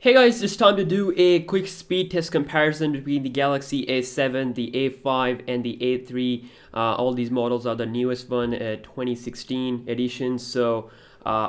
Hey guys, it's time to do a quick speed test comparison between the Galaxy A7, the A5, and the A3. All these models are the newest one, 2016 edition, so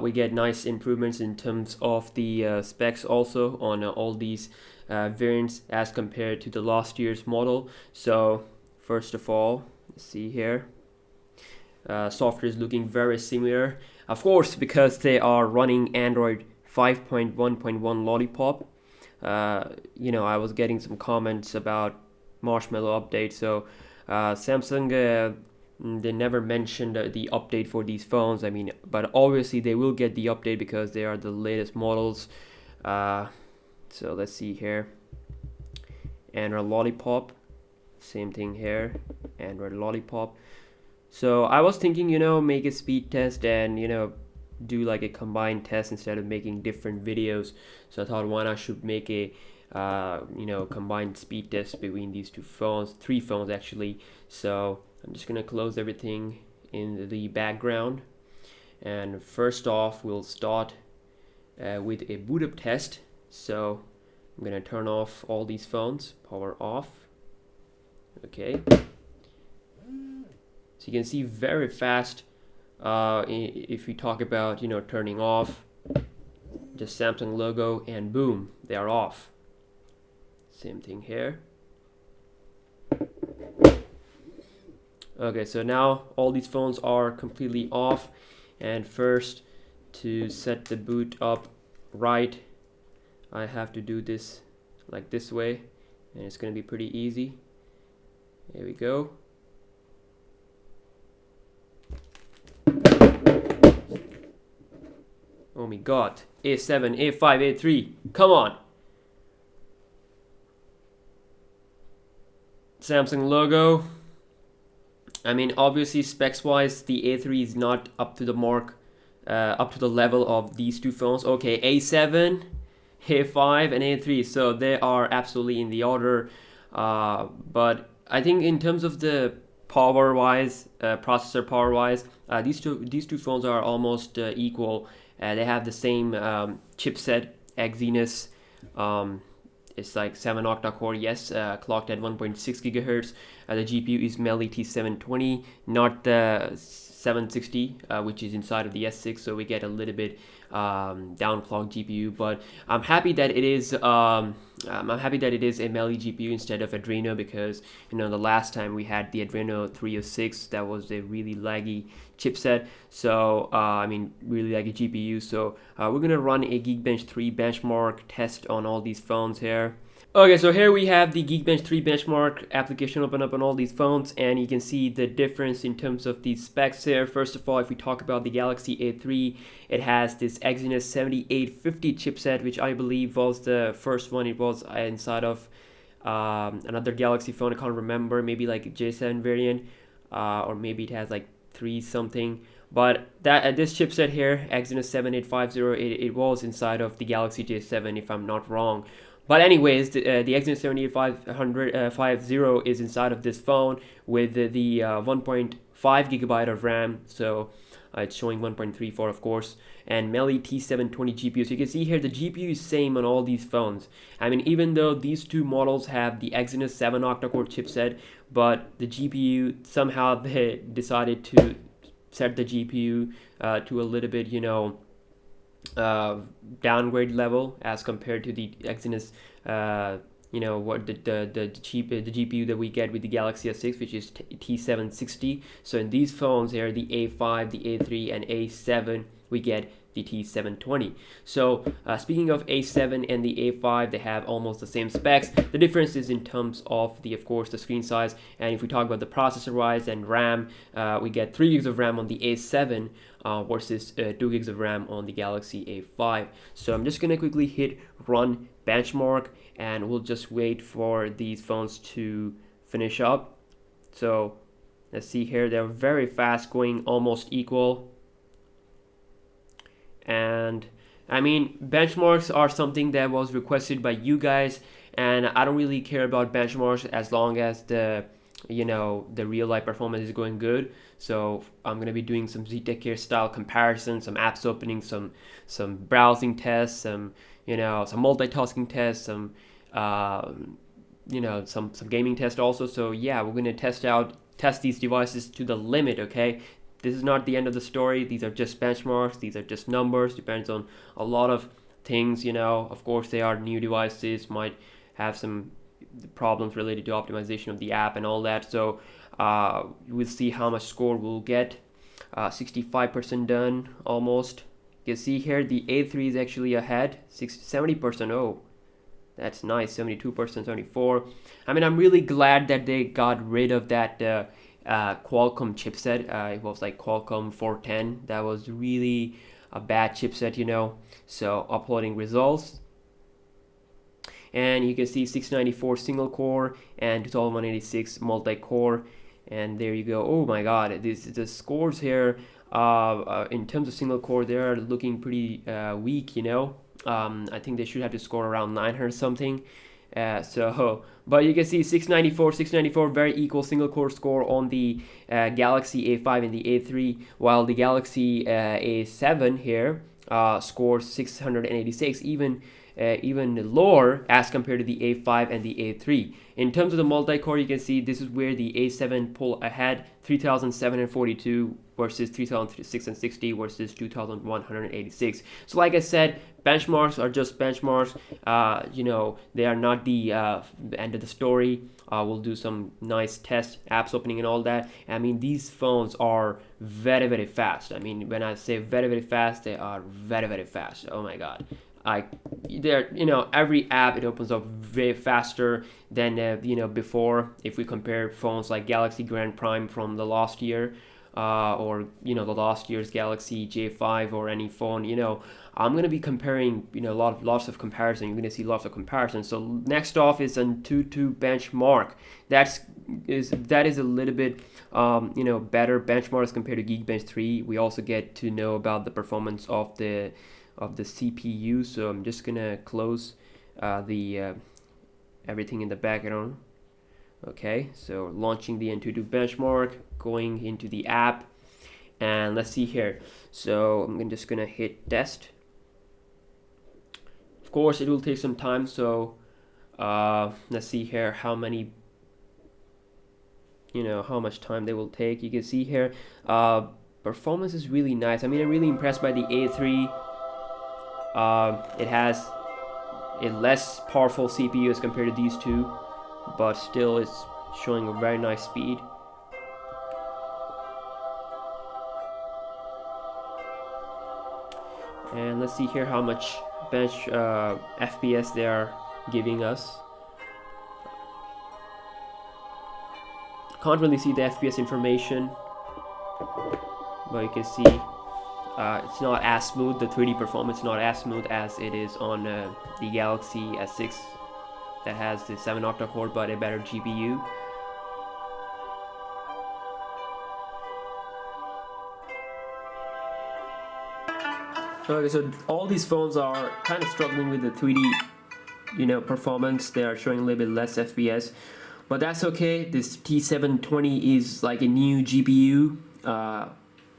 we get nice improvements in terms of the specs also on all these variants as compared to the last year's model. So first of all, let's see here. Software is looking very similar, of course, because they are running Android 5.1.1 Lollipop. I was getting some comments about Marshmallow update. So Samsung, they never mentioned the update for these phones. I mean, but obviously they will get the update because they are the latest models. So let's see here. Android Lollipop, same thing here. Android Lollipop. So I was thinking, make a speed test and do like a combined test instead of making different videos. So I thought, why not should make a combined speed test between these three phones actually. So I'm just gonna close everything in the background, and first off we'll start with a boot up test. So I'm gonna turn off all these phones, power off. Okay, so you can see very fast. If we talk about turning off, just Samsung logo and boom, they are off. Same thing here. Okay, so now all these phones are completely off, and first, to set the boot up right, I have to do this like this way, and it's gonna be pretty easy. There we go. Oh my god, A7, A5, A3, come on! Samsung logo. I mean, obviously specs wise the A3 is not up to the mark, up to the level of these two phones. Okay, A7, A5 and A3, so they are absolutely in the order, but I think in terms of the power wise, processor power wise, these two phones are almost equal. They have the same chipset, Exynos. It's like 7 octa-core, yes, clocked at 1.6 gigahertz. The GPU is Meli T720, not the 760, which is inside of the S6. So we get a little bit downclocked GPU, but I'm happy that it is. I'm happy that it is a Meli GPU instead of Adreno, because the last time we had the Adreno 306, that was a really laggy chipset. So I mean, really laggy GPU. So we're gonna run a Geekbench 3 benchmark test on all these phones here. Okay, so here we have the Geekbench 3 benchmark application open up on all these phones, and you can see the difference in terms of the specs here. First of all, if we talk about the Galaxy A3, it has this Exynos 7850 chipset, which I believe was the first one. It was inside of another Galaxy phone. I can't remember, maybe like J7 variant, or maybe it has like 3 something. But that this chipset here, Exynos 7850, it was inside of the Galaxy J7, if I'm not wrong. But anyways, the Exynos 7850 is inside of this phone with the 1.5 gigabyte of RAM. So it's showing 1.34, of course, and Meli T720 GPU. So you can see here the GPU is same on all these phones. I mean, even though these two models have the Exynos 7 octa-core chipset, but the GPU, somehow they decided to set the GPU to a little bit, downgrade level as compared to the Exynos, what the GPU that we get with the Galaxy S6, which is T760. So in these phones here, the A5, the A3, and A7, we get the T720. So speaking of A7 and the A5, they have almost the same specs. The difference is in terms of of course the screen size. And if we talk about the processor wise and RAM, we get 3 gigs of RAM on the A7 versus 2 gigs of RAM on the Galaxy A5. So I'm just gonna quickly hit run benchmark, and we'll just wait for these phones to finish up. So let's see here, they're very fast, going almost equal. And I mean, benchmarks are something that was requested by you guys, and I don't really care about benchmarks as long as the real life performance is going good. So I'm gonna be doing some ZTech Care style comparisons, some apps opening, some browsing tests, some some multitasking tests, some some gaming tests also. So yeah, we're gonna test these devices to the limit. Okay, this is not the end of the story. These are just benchmarks. These are just numbers. Depends on a lot of things. Of course, they are new devices, might have some problems related to optimization of the app and all that. So we'll see how much score we'll get. 65% done almost. You can see here the A3 is actually ahead, 70%. Oh, that's nice. 72%, 74. I mean, I'm really glad that they got rid of that Qualcomm chipset. It was like Qualcomm 410. That was really a bad chipset. So uploading results, and you can see 694 single core and 2186 multi-core, and there you go. Oh my god, the scores here in terms of single core, they're looking pretty weak. I think they should have to score around 900 something. But you can see 694, very equal single core score on the Galaxy A5 and the A3, while the Galaxy A7 here scores 686, even lower as compared to the A5 and the A3. In terms of the multi-core, you can see this is where the A7 pull ahead, 3742 versus 3660 versus 2186. So like I said, benchmarks are just benchmarks. They are not the end of the story. We'll do some nice test apps opening and all that. I mean, these phones are very, very fast. I mean, when I say very, very fast, they are very, very fast. Oh my god. Every app, it opens up way faster than before. If we compare phones like Galaxy Grand Prime from the last year, or the last year's Galaxy J5 or any phone, I'm gonna be comparing, lots of comparison. You're gonna see lots of comparisons. So next off is Antutu benchmark. That is a little bit better benchmark as compared to Geekbench 3. We also get to know about the performance of the CPU. So I'm just gonna close the everything in the background. Okay, so launching the Antutu benchmark, going into the app, and let's see here. So I'm just gonna hit test. Of course, it will take some time. So let's see here how much time they will take. You can see here performance is really nice. I mean, I'm really impressed by the A3. It has a less powerful CPU as compared to these two, but still it's showing a very nice speed. And let's see here how much bench FPS they are giving us. Can't really see the FPS information, but you can see it's not as smooth. The 3D performance is not as smooth as it is on the Galaxy S6 that has the 7 octa-core but a better GPU. Okay, so all these phones are kind of struggling with the 3D performance. They are showing a little bit less FPS, but that's okay. This T720 is like a new GPU.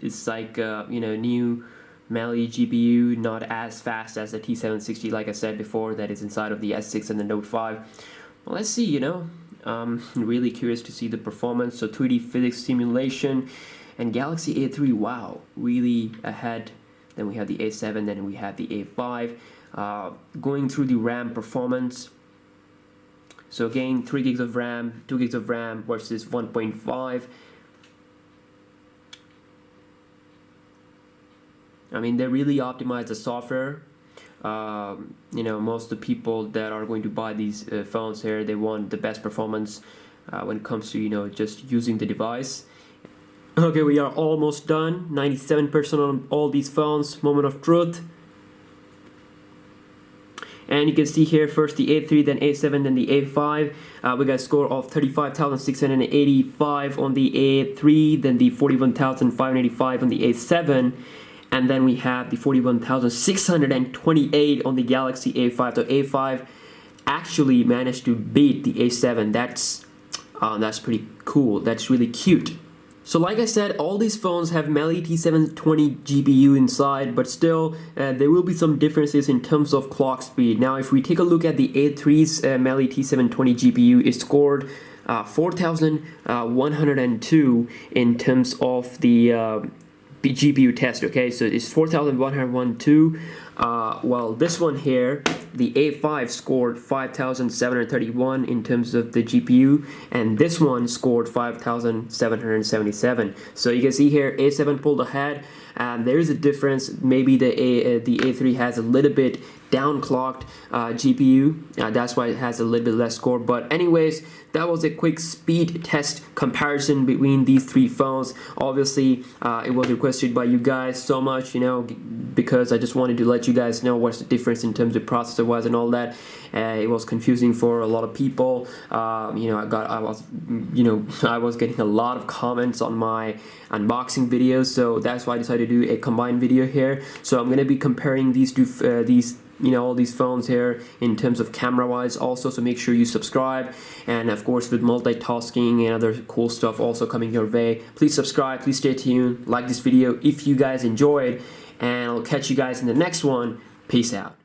It's like new Mali GPU, not as fast as the T760, like I said before, that is inside of the S6 and the Note 5. Well, let's see. I'm really curious to see the performance. So 3D physics simulation, and Galaxy A3, wow, really ahead. Then we have the A7, then we have the A5. Going through the RAM performance. So again, 3 gigs of RAM, 2 gigs of RAM versus 1.5. I mean, they really optimize the software. Most of the people that are going to buy these phones here, they want the best performance when it comes to just using the device. Okay, we are almost done. 97% on all these phones. Moment of truth. And you can see here first the A3, then A7, then the A5. We got a score of 35,685 on the A3, then the 41,585 on the A7. And then we have the 41,628 on the Galaxy A5. So A5 actually managed to beat the A7. That's pretty cool. That's really cute. So like I said, all these phones have Mali T720 GPU inside, but still there will be some differences in terms of clock speed. Now if we take a look at the A3's Mali T720 GPU, it scored 4,102 in terms of the GPU test. Okay, so it's 4,102. Well, this one here, the A5 scored 5,731 in terms of the GPU, and this one scored 5,777. So you can see here A7 pulled ahead, and there is a difference. Maybe the A3 has a little bit downclocked GPU, that's why it has a little bit less score. But anyways, that was a quick speed test comparison between these three phones. Obviously it was requested by you guys so much, you know, because I just wanted to let you guys know what's the difference in terms of processor wise and all that. It was confusing for a lot of people. You know, I was getting a lot of comments on my unboxing videos, so that's why I decided to do a combined video here. So I'm going to be comparing these two all these phones here in terms of camera wise also, so make sure you subscribe, and of course with multitasking and other cool stuff also coming your way. Please subscribe, please stay tuned, like this video if you guys enjoyed, and I'll catch you guys in the next one. Peace out.